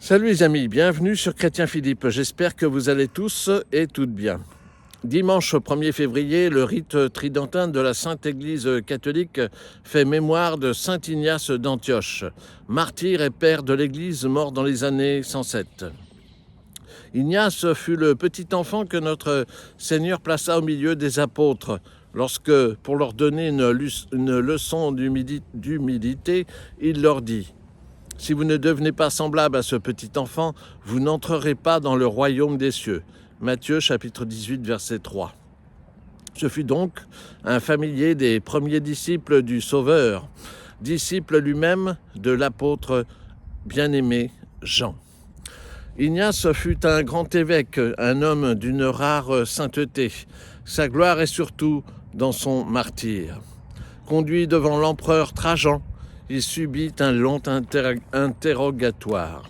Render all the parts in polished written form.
Salut les amis, bienvenue sur Chrétien Philippe, j'espère que vous allez tous et toutes bien. Dimanche 1er février, le rite tridentin de la Sainte Église catholique fait mémoire de Saint Ignace d'Antioche, martyr et père de l'Église mort dans les années 107. Ignace fut le petit enfant que notre Seigneur plaça au milieu des apôtres, lorsque, pour leur donner une leçon d'humilité, il leur dit « Si vous ne devenez pas semblable à ce petit enfant, vous n'entrerez pas dans le royaume des cieux. » Matthieu chapitre 18, verset 3. Ce fut donc un familier des premiers disciples du Sauveur, disciple lui-même de l'apôtre bien-aimé Jean. Ignace fut un grand évêque, un homme d'une rare sainteté. Sa gloire est surtout dans son martyre. Conduit devant l'empereur Trajan, il subit un long interrogatoire.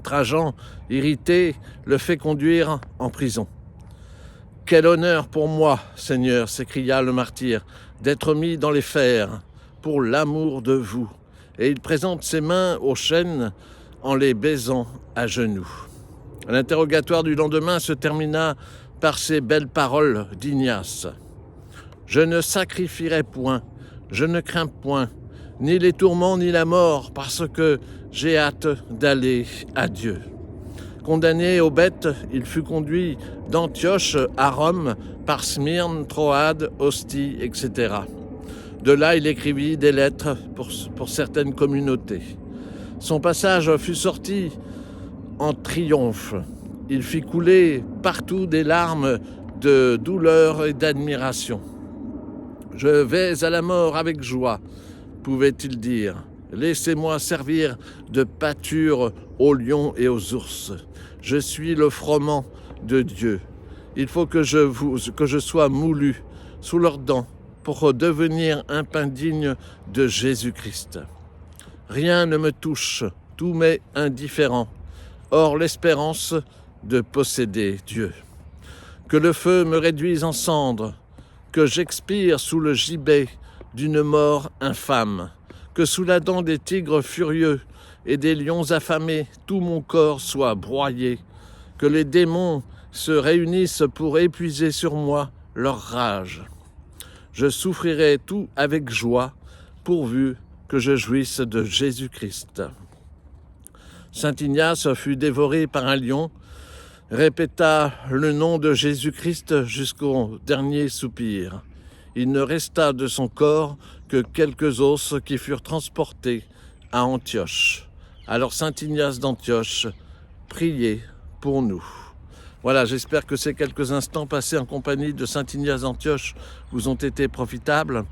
Trajan, irrité, le fait conduire en prison. « Quel honneur pour moi, Seigneur, s'écria le martyr, d'être mis dans les fers pour l'amour de vous. » Et il présente ses mains aux chaînes en les baisant à genoux. L'interrogatoire du lendemain se termina par ces belles paroles d'Ignace. « Je ne sacrifierai point, je ne crains point, ni les tourments ni la mort, parce que j'ai hâte d'aller à Dieu. » Condamné aux bêtes, il fut conduit d'Antioche à Rome par Smyrne, Troade, Ostie, etc. De là, il écrivit des lettres pour certaines communautés. Son passage fut sorti en triomphe. Il fit couler partout des larmes de douleur et d'admiration. « Je vais à la mort avec joie », pouvait-il dire. « Laissez-moi servir de pâture aux lions et aux ours. Je suis le froment de Dieu. Il faut que je sois moulu sous leurs dents pour devenir un pain digne de Jésus-Christ. Rien ne me touche, tout m'est indifférent. Or l'espérance de posséder Dieu. Que le feu me réduise en cendres, que j'expire sous le gibet d'une mort infâme, que sous la dent des tigres furieux et des lions affamés, tout mon corps soit broyé, que les démons se réunissent pour épuiser sur moi leur rage. Je souffrirai tout avec joie, pourvu que je jouisse de Jésus-Christ. » Saint Ignace fut dévoré par un lion, répéta le nom de Jésus-Christ jusqu'au dernier soupir. Il ne resta de son corps que quelques os qui furent transportés à Antioche. Alors Saint Ignace d'Antioche, priez pour nous. Voilà, j'espère que ces quelques instants passés en compagnie de Saint Ignace d'Antioche vous ont été profitables.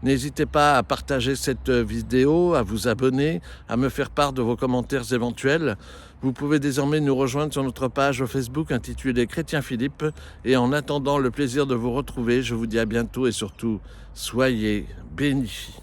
N'hésitez pas à partager cette vidéo, à vous abonner, à me faire part de vos commentaires éventuels. Vous pouvez désormais nous rejoindre sur notre page Facebook intitulée Chrétien Philippe. Et en attendant le plaisir de vous retrouver, je vous dis à bientôt et surtout, soyez bénis.